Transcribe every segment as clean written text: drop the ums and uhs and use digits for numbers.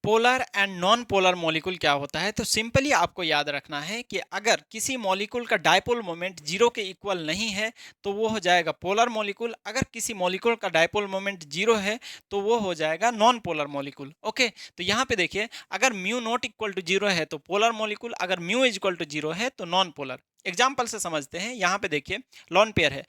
Polar and non polar molecule क्या होता है? तो सिंपली आपको याद रखना है कि अगर किसी मॉलिक्यूल का डायपोल मोमेंट जीरो के इक्वल नहीं है तो वो हो जाएगा पोलर मॉलिक्यूल। अगर किसी मॉलिक्यूल का डायपोल मोमेंट जीरो है तो वो हो जाएगा नॉन पोलर मॉलिक्यूल। ओके, तो यहाँ पे देखिए, अगर mu not equal to zero है तो पोलर मॉलिक्यूल, अगर mu is equal to zero है तो नॉन पोलर। एग्जाम्पल से समझते हैं। यहाँ पे देखिए, लॉन पेयर है।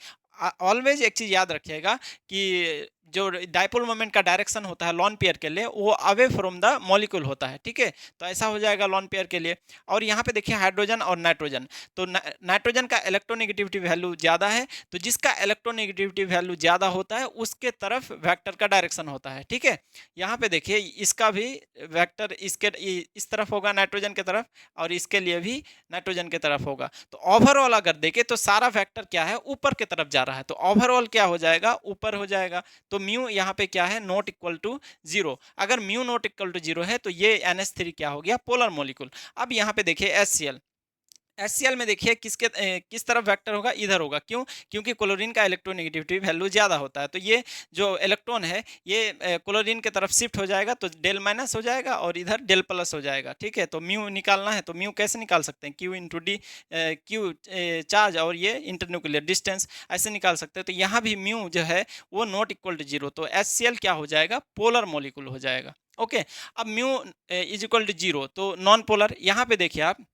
ऑलवेज एक चीज याद रखिएगा कि जो डायपोल मोमेंट का डायरेक्शन होता है लॉन पेयर के लिए, वो अवे फ्रॉम द मॉलिक्यूल होता है। ठीक है, तो ऐसा हो जाएगा लॉन पेयर के लिए। और यहाँ पे देखिए हाइड्रोजन और नाइट्रोजन, तो नाइट्रोजन का इलेक्ट्रोनेगेटिविटी वैल्यू ज्यादा है, तो जिसका इलेक्ट्रोनेगेटिविटी वैल्यू ज्यादा होता है उसके तरफ वेक्टर का डायरेक्शन होता है। ठीक है, यहाँ पे देखिए इसका भी वेक्टर इसके इस तरफ होगा नाइट्रोजन की तरफ, और इसके लिए भी नाइट्रोजन की तरफ होगा। तो ओवरऑल अगर देखें तो सारा वेक्टर क्या है, ऊपर की तरफ जा रहा है, तो ओवरऑल क्या हो जाएगा, ऊपर हो जाएगा। तो म्यू यहाँ पे क्या है, नॉट इक्वल टू जीरो। अगर mu not equal to zero है तो ये NH3 क्या हो गया, पोलर मॉलिक्यूल। अब यहाँ पे देखिए HCl, HCl में देखिए किस तरफ वेक्टर होगा, इधर होगा। क्यों? क्योंकि क्लोरीन का इलेक्ट्रोनेगेटिविटी वैल्यू ज्यादा होता है, तो ये जो इलेक्ट्रॉन है ये क्लोरीन की तरफ शिफ्ट हो जाएगा, तो डेल माइनस हो जाएगा और इधर डेल प्लस हो जाएगा। ठीक है, तो म्यू निकालना है तो म्यू कैसे निकाल सकते हैं, Q into D, Q charge और ये इंटरन्यूक्लियर डिस्टेंस, ऐसे निकाल सकते हैं। तो यहाँ भी म्यू जो है वो नॉट इक्वल टू जीरो, तो HCl क्या हो जाएगा, पोलर मॉलिक्यूल हो जाएगा। ओके, अब mu is equal to zero तो नॉन पोलर। यहाँ पे देखिए आप,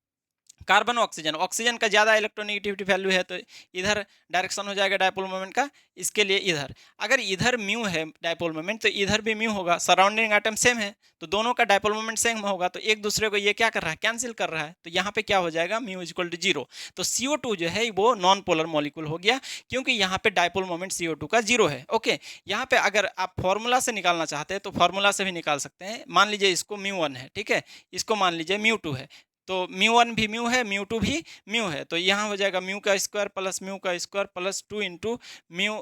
कार्बन ऑक्सीजन, ऑक्सीजन का ज़्यादा इलेक्ट्रोनेगेटिविटी वैल्यू है, तो इधर डायरेक्शन हो जाएगा डायपोल मोमेंट का, इसके लिए इधर। अगर इधर म्यू है डायपोल मोमेंट तो इधर भी म्यू होगा, सराउंडिंग आइटम सेम है तो दोनों का डायपोल मोमेंट सेम होगा, तो एक दूसरे को ये क्या कर रहा है, कैंसिल कर रहा है। तो यहाँ पे क्या हो जाएगा, mu is equal to zero. तो CO2 जो है वो नॉन पोलर मॉलिक्यूल हो गया, क्योंकि यहाँ पे डायपोल मोमेंट CO2 का जीरो है। ओके, यहाँ पे अगर आप फॉर्मूला से निकालना चाहते हैं तो फॉर्मूला से भी निकाल सकते हैं। मान लीजिए इसको म्यू 1 है, ठीक है, इसको मान लीजिए म्यू 2 है, तो म्यू 1 भी म्यू है, म्यू 2 भी म्यू है, तो यहाँ हो जाएगा म्यू का स्क्वायर प्लस म्यू का square plus 2 into mu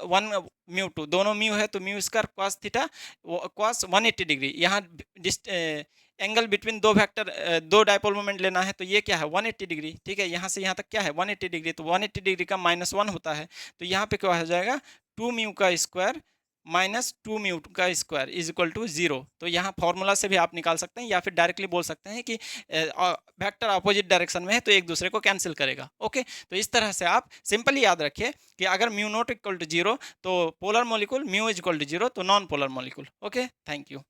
1 mu 2, दोनों म्यू है तो mu square cos theta cos 180 degree. यहाँ एंगल बिटवीन दो वेक्टर, दो डायपोल मोमेंट लेना है, तो ये क्या है 180 डिग्री। ठीक है, यहाँ से यहाँ तक क्या है 180 डिग्री, तो 180 डिग्री का -1 होता है, तो यहाँ पे क्या हो जाएगा 2 म्यू का स्क्वायर माइनस 2 म्यू का square is equal to zero. तो यहाँ फॉर्मूला से भी आप निकाल सकते हैं, या फिर डायरेक्टली बोल सकते हैं कि वेक्टर अपोजिट डायरेक्शन में है तो एक दूसरे को कैंसिल करेगा। ओके, तो इस तरह से आप सिंपली याद रखिए कि अगर mu not equal to zero तो polar molecule, mu is equal to zero तो non polar molecule. Okay, thank you.